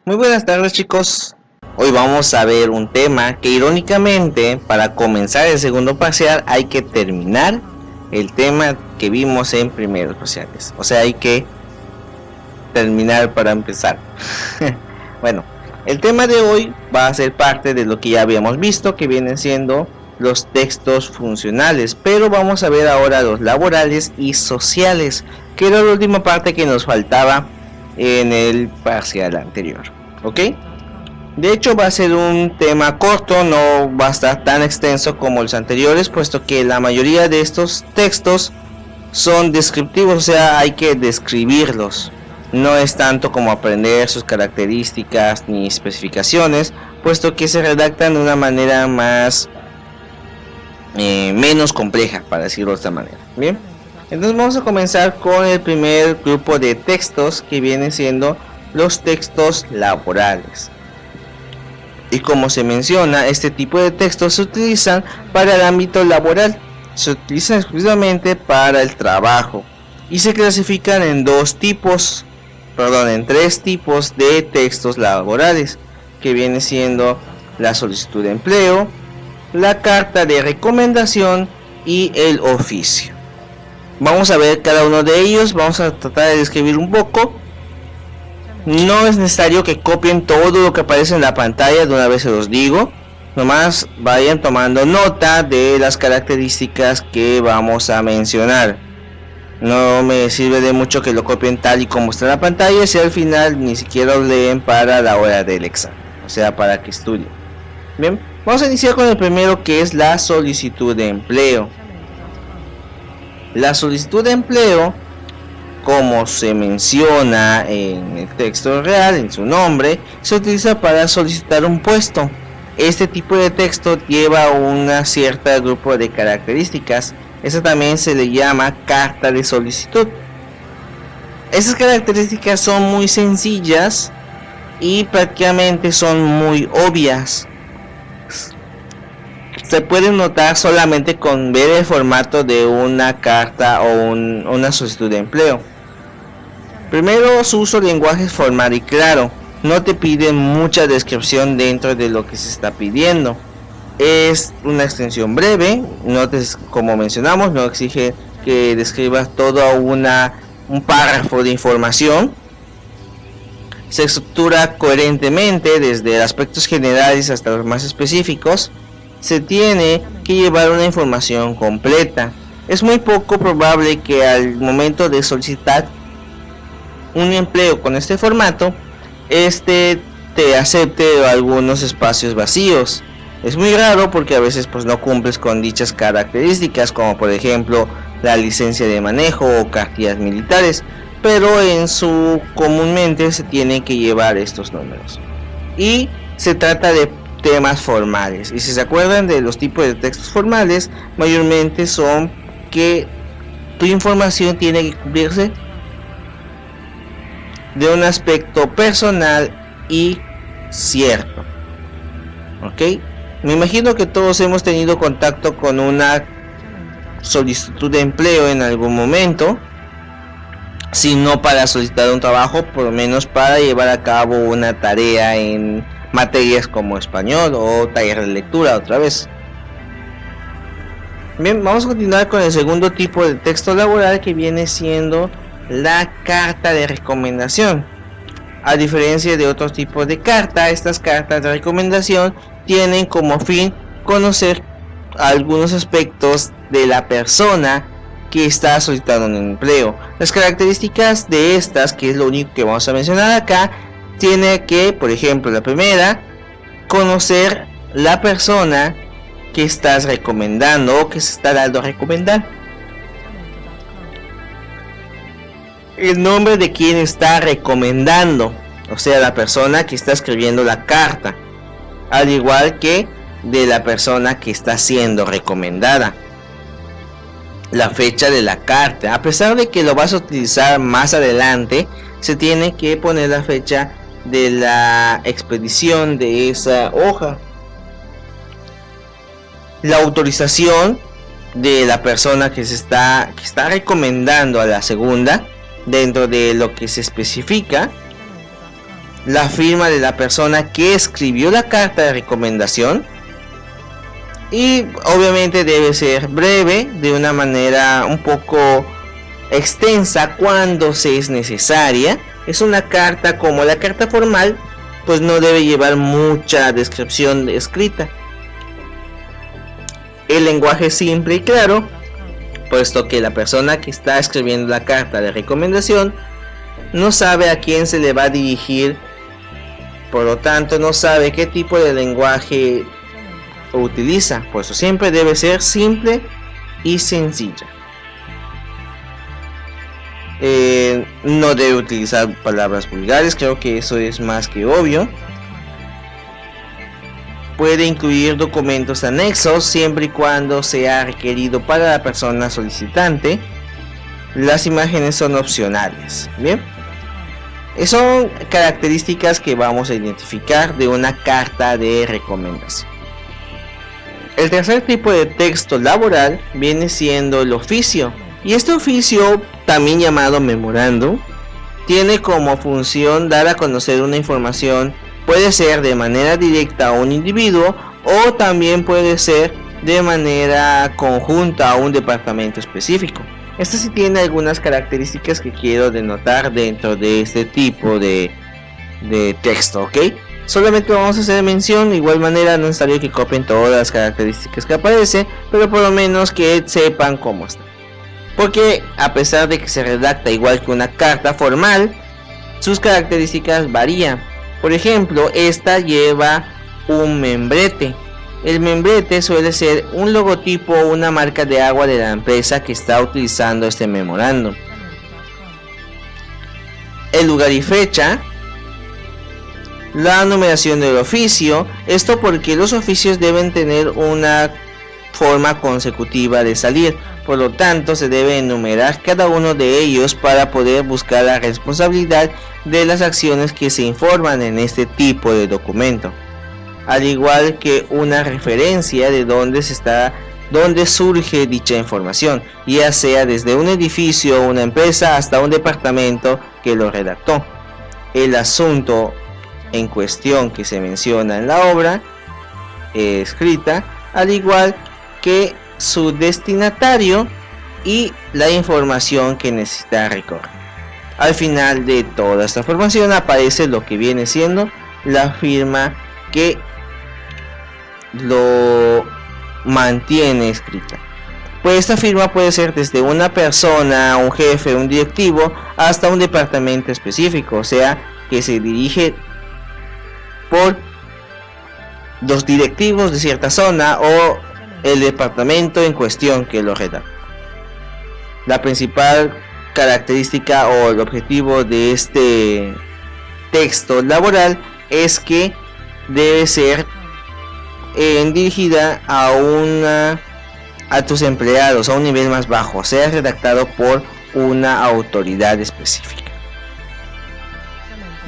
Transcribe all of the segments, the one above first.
Muy buenas tardes, chicos. Hoy vamos a ver un tema que irónicamente para comenzar el segundo parcial hay que terminar el tema que vimos en primeros parciales. O sea, hay que terminar para empezar. Bueno, el tema de hoy va a ser parte de lo que ya habíamos visto, que vienen siendo los textos funcionales, pero vamos a ver ahora los laborales y sociales, que era la última parte que nos faltaba en el parcial anterior. ¿Ok? De hecho va a ser un tema corto, no va a estar tan extenso como los anteriores, puesto que la mayoría de estos textos son descriptivos, o sea, hay que describirlos. No es tanto como aprender sus características ni especificaciones, puesto que se redactan de una manera más menos compleja, para decirlo de esta manera. Bien, entonces vamos a comenzar con el primer grupo de textos, que viene siendo los textos laborales. Y como se menciona, este tipo de textos se utilizan para el ámbito laboral, se utilizan exclusivamente para el trabajo y se clasifican en tres tipos de textos laborales, que viene siendo la solicitud de empleo, la carta de recomendación y el oficio. Vamos a ver cada uno de ellos, vamos a tratar de describir un poco. No es necesario que copien todo lo que aparece en la pantalla, de una vez se los digo. Nomás vayan tomando nota de las características que vamos a mencionar. No me sirve de mucho que lo copien tal y como está en la pantalla si al final ni siquiera lo leen para la hora del examen, o sea, para que estudien. Bien, vamos a iniciar con el primero, que es la solicitud de empleo. La solicitud de empleo, como se menciona en el texto real, en su nombre, se utiliza para solicitar un puesto. Este tipo de texto lleva una cierta grupo de características. Esta también se le llama carta de solicitud. Esas características son muy sencillas y prácticamente son muy obvias. Se pueden notar solamente con ver el formato de una carta o una solicitud de empleo. Primero, su uso de lenguaje es formal y claro. No te piden mucha descripción dentro de lo que se está pidiendo. Es una extensión breve, como mencionamos, no exige que describas todo un párrafo de información. Se estructura coherentemente desde aspectos generales hasta los más específicos. Se tiene que llevar una información completa. Es muy poco probable que al momento de solicitar un empleo con este formato, te acepte algunos espacios vacíos. Es muy raro porque a veces pues no cumples con dichas características, como por ejemplo la licencia de manejo o cartillas militares, pero comúnmente se tienen que llevar estos números. Y se trata de temas formales, y si se acuerdan de los tipos de textos formales, mayormente son que tu información tiene que cumplirse de un aspecto personal y cierto. Ok, me imagino que todos hemos tenido contacto con una solicitud de empleo en algún momento, si no para solicitar un trabajo, por lo menos para llevar a cabo una tarea en materias como español o taller de lectura otra vez. Bien, vamos a continuar con el segundo tipo de texto laboral, que viene siendo la carta de recomendación. A diferencia de otros tipos de carta, estas cartas de recomendación tienen como fin conocer algunos aspectos de la persona que está solicitando un empleo. Las características de estas, que es lo único que vamos a mencionar acá, tiene que, por ejemplo, la primera, conocer la persona que estás recomendando o que se está dando a recomendar. El nombre de quien está recomendando, o sea, la persona que está escribiendo la carta, al igual que de la persona que está siendo recomendada. La fecha de la carta, a pesar de que lo vas a utilizar más adelante, se tiene que poner la fecha de la expedición de esa hoja. La autorización de la persona que está recomendando a la segunda, dentro de lo que se especifica, la firma de la persona que escribió la carta de recomendación, y obviamente debe ser breve, de una manera un poco extensa cuando se es necesaria. Es una carta como la carta formal, pues no debe llevar mucha descripción escrita. El lenguaje simple y claro, puesto que la persona que está escribiendo la carta de recomendación no sabe a quién se le va a dirigir, por lo tanto no sabe qué tipo de lenguaje utiliza, por eso siempre debe ser simple y sencilla. No debe utilizar palabras vulgares, creo que eso es más que obvio. Puede incluir documentos anexos siempre y cuando sea requerido para la persona solicitante. Las imágenes son opcionales. Bien, son características que vamos a identificar de una carta de recomendación. El tercer tipo de texto laboral viene siendo el oficio, y este oficio, también llamado memorando, tiene como función dar a conocer una información. Puede ser de manera directa a un individuo o también puede ser de manera conjunta a un departamento específico. Esto sí tiene algunas características que quiero denotar dentro de este tipo de texto, ¿ok? Solamente vamos a hacer mención, de igual manera no es necesario que copien todas las características que aparecen, pero por lo menos que sepan cómo está. Porque a pesar de que se redacta igual que una carta formal, sus características varían. Por ejemplo, esta lleva un membrete. El membrete suele ser un logotipo o una marca de agua de la empresa que está utilizando este memorando. El lugar y fecha. La numeración del oficio. Esto porque los oficios deben tener una forma consecutiva de salir. Por lo tanto, se debe enumerar cada uno de ellos para poder buscar la responsabilidad de las acciones que se informan en este tipo de documento, al igual que una referencia de dónde surge dicha información, ya sea desde un edificio o una empresa hasta un departamento que lo redactó. El asunto en cuestión que se menciona en la obra escrita, al igual que su destinatario y la información que necesita recorrer. Al final de toda esta información aparece lo que viene siendo la firma que lo mantiene escrita. Pues esta firma puede ser desde una persona, un jefe, un directivo, hasta un departamento específico, o sea que se dirige por los directivos de cierta zona o el departamento en cuestión que lo redacta. La principal característica o el objetivo de este texto laboral es que debe ser dirigida a tus empleados a un nivel más bajo, sea redactado por una autoridad específica.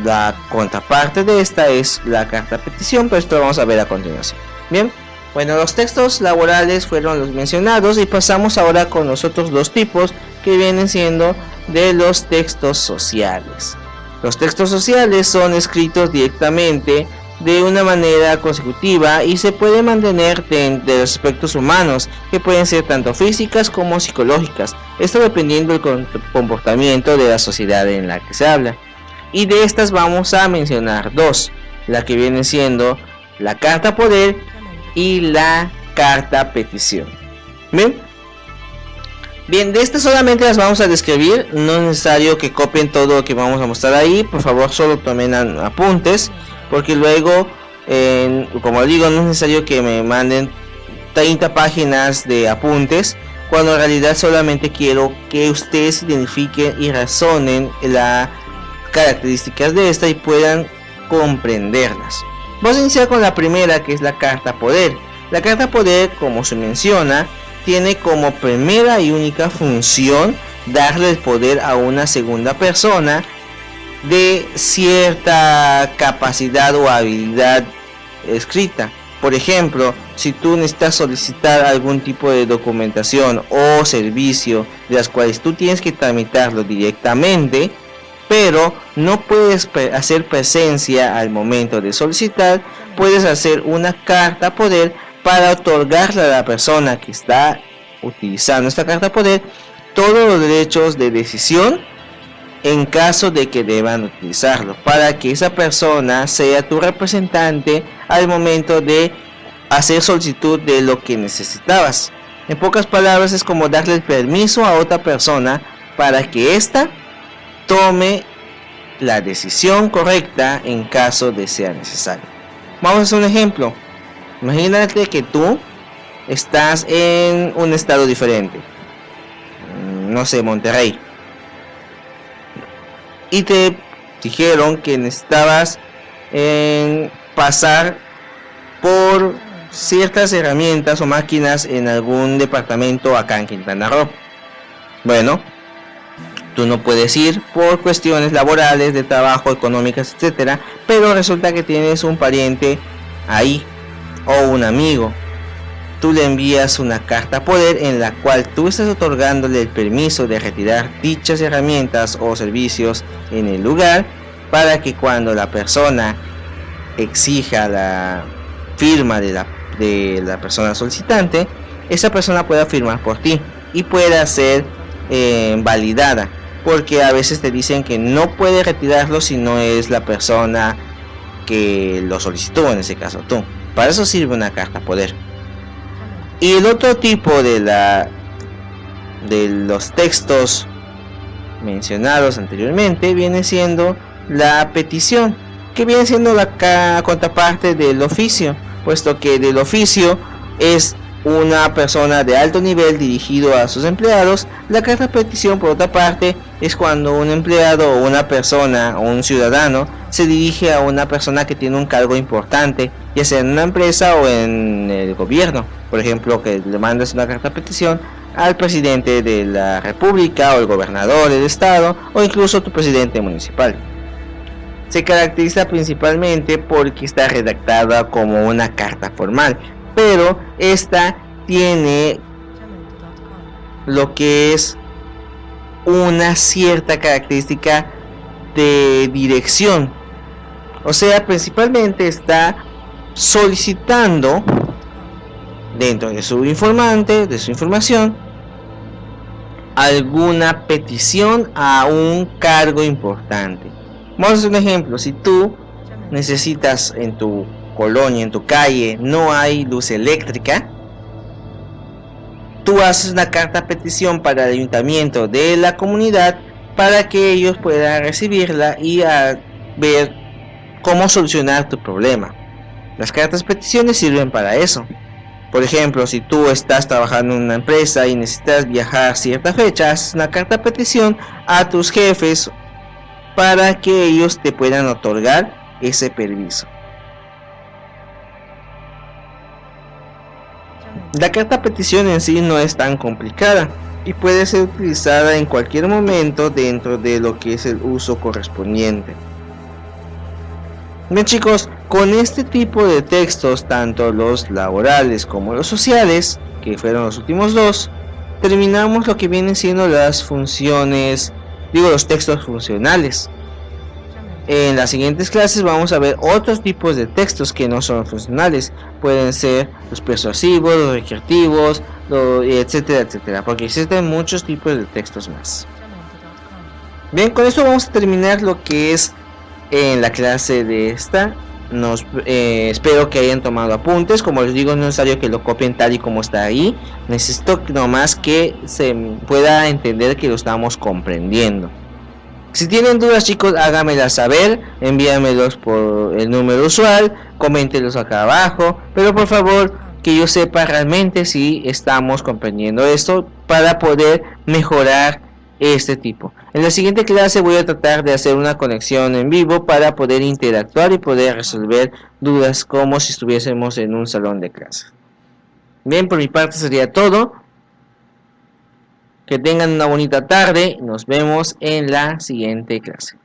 La contraparte de esta es la carta petición, pero esto lo vamos a ver a continuación. Bien, bueno, los textos laborales fueron los mencionados y pasamos ahora con los otros dos tipos que vienen siendo de los textos sociales. Los textos sociales son escritos directamente de una manera consecutiva y se puede mantener de los aspectos humanos, que pueden ser tanto físicas como psicológicas, esto dependiendo del comportamiento de la sociedad en la que se habla. Y de estas vamos a mencionar dos, la que viene siendo la carta poder y la carta petición. Bien, de estas solamente las vamos a describir, no es necesario que copien todo lo que vamos a mostrar ahí, por favor solo tomen apuntes, porque luego, como digo, no es necesario que me manden 30 páginas de apuntes, cuando en realidad solamente quiero que ustedes identifiquen y razonen las características de esta y puedan comprenderlas. Vamos a iniciar con la primera, que es la carta poder. La carta poder, como se menciona, tiene como primera y única función darle el poder a una segunda persona de cierta capacidad o habilidad escrita. Por ejemplo, si tú necesitas solicitar algún tipo de documentación o servicio de las cuales tú tienes que tramitarlo directamente, pero no puedes hacer presencia al momento de solicitar. Puedes hacer una carta poder para otorgarle a la persona que está utilizando esta carta poder todos los derechos de decisión en caso de que deban utilizarlo, para que esa persona sea tu representante al momento de hacer solicitud de lo que necesitabas. En pocas palabras, es como darle el permiso a otra persona para que ésta tome la decisión correcta en caso de sea necesario. Vamos a hacer un ejemplo. Imagínate que tú estás en un estado diferente, no sé, Monterrey, y te dijeron que necesitabas pasar por ciertas herramientas o máquinas en algún departamento acá en Quintana Roo. Bueno, tú no puedes ir por cuestiones laborales, de trabajo, económicas, etcétera, pero resulta que tienes un pariente ahí o un amigo. Tú le envías una carta poder en la cual tú estás otorgándole el permiso de retirar dichas herramientas o servicios en el lugar, para que cuando la persona exija la firma de la persona solicitante, esa persona pueda firmar por ti y pueda ser validada, porque a veces te dicen que no puede retirarlo si no es la persona que lo solicitó, en ese caso tú. Para eso sirve una carta poder. Y el otro tipo de los textos mencionados anteriormente viene siendo la petición, que viene siendo la contraparte del oficio, puesto que del oficio es una persona de alto nivel dirigido a sus empleados. La carta de petición, por otra parte, es cuando un empleado o una persona o un ciudadano se dirige a una persona que tiene un cargo importante, ya sea en una empresa o en el gobierno. Por ejemplo, que le mandas una carta de petición al presidente de la república, o el gobernador del estado, o incluso tu presidente municipal. Se caracteriza principalmente porque está redactada como una carta formal, pero esta tiene lo que es una cierta característica de dirección. O sea, principalmente está solicitando, dentro de su informante, de su información, alguna petición a un cargo importante. Vamos a hacer un ejemplo. Si tú necesitas en tu colonia, en tu calle, no hay luz eléctrica, tú haces una carta petición para el ayuntamiento de la comunidad para que ellos puedan recibirla y a ver cómo solucionar tu problema. Las cartas peticiones sirven para eso. Por ejemplo, si tú estás trabajando en una empresa y necesitas viajar cierta fecha, haces una carta petición a tus jefes para que ellos te puedan otorgar ese permiso. La carta petición en sí no es tan complicada y puede ser utilizada en cualquier momento dentro de lo que es el uso correspondiente. Bien, chicos, con este tipo de textos, tanto los laborales como los sociales, que fueron los últimos dos, terminamos lo que vienen siendo las funciones, los textos funcionales. En las siguientes clases vamos a ver otros tipos de textos que no son funcionales. Pueden ser los persuasivos, los recreativos, etcétera, etcétera, porque existen muchos tipos de textos más. Bien, con esto vamos a terminar lo que es en la clase de esta. Espero que hayan tomado apuntes. Como les digo, no es necesario que lo copien tal y como está ahí. Necesito nomás que se pueda entender que lo estamos comprendiendo. Si tienen dudas, chicos, háganmelas saber, envíamelos por el número usual, coméntenlos acá abajo, pero por favor que yo sepa realmente si estamos comprendiendo esto para poder mejorar este tipo. En la siguiente clase voy a tratar de hacer una conexión en vivo para poder interactuar y poder resolver dudas como si estuviésemos en un salón de clase. Bien, por mi parte sería todo. Que tengan una bonita tarde. Nos vemos en la siguiente clase.